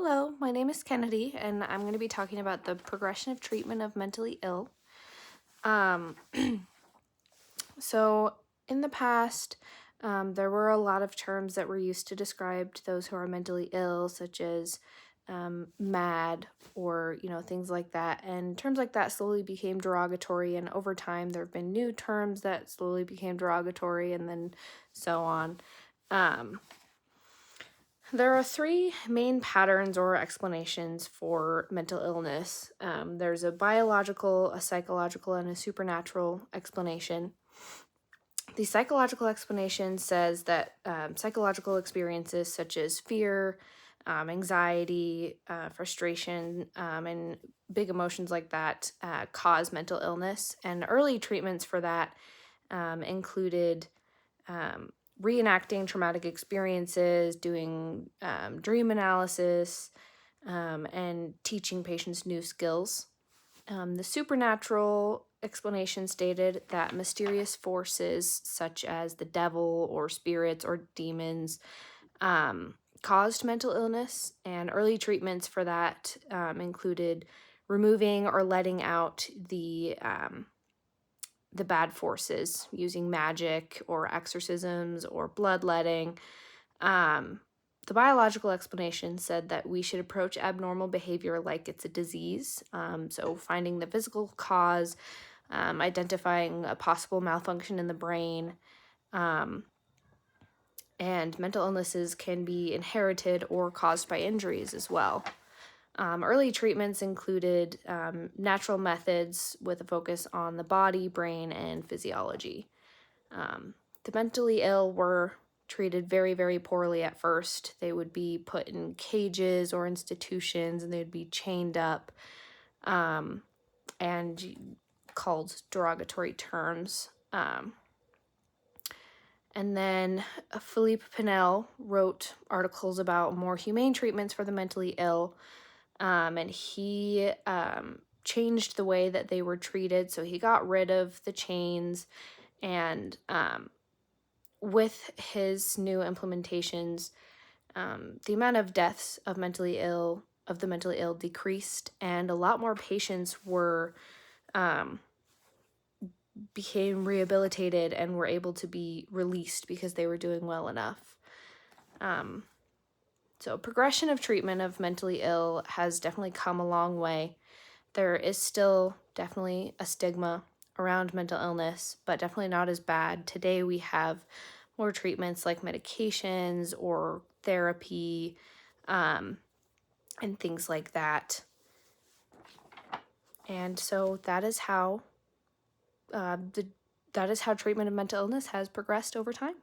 Hello, my name is Kennedy, and I'm going to be talking about the progression of treatment of mentally ill. Um, so, in the past, there were a lot of terms that were used to describe those who are mentally ill, such as mad or things like that. And terms like that slowly became derogatory, and over time, there have been new terms that slowly became derogatory, and then so on. There are three main patterns or explanations for mental illness. There's a biological, a psychological, and a supernatural explanation. The psychological explanation says that psychological experiences such as fear, anxiety, frustration, and big emotions like that cause mental illness. And early treatments for that included um, reenacting traumatic experiences, doing dream analysis, and teaching patients new skills. The supernatural explanation stated that mysterious forces such as the devil or spirits or demons caused mental illness, and early treatments for that included removing or letting out the bad forces using magic or exorcisms or bloodletting. The biological explanation said that we should approach abnormal behavior like it's a disease. So finding the physical cause, identifying a possible malfunction in the brain, and mental illnesses can be inherited or caused by injuries as well. Early treatments included natural methods with a focus on the body, brain, and physiology. The mentally ill were treated very, very poorly at first. They would be put in cages or institutions, and they'd be chained up and called derogatory terms. And then Philippe Pinel wrote articles about more humane treatments for the mentally ill. And he changed the way that they were treated. So he got rid of the chains, and with his new implementations, the amount of deaths of the mentally ill decreased, and a lot more patients became rehabilitated and were able to be released because they were doing well enough. So progression of treatment of mentally ill has definitely come a long way. There is still definitely a stigma around mental illness, but definitely not as bad. Today we have more treatments like medications or therapy, and things like that. And so that is how treatment of mental illness has progressed over time.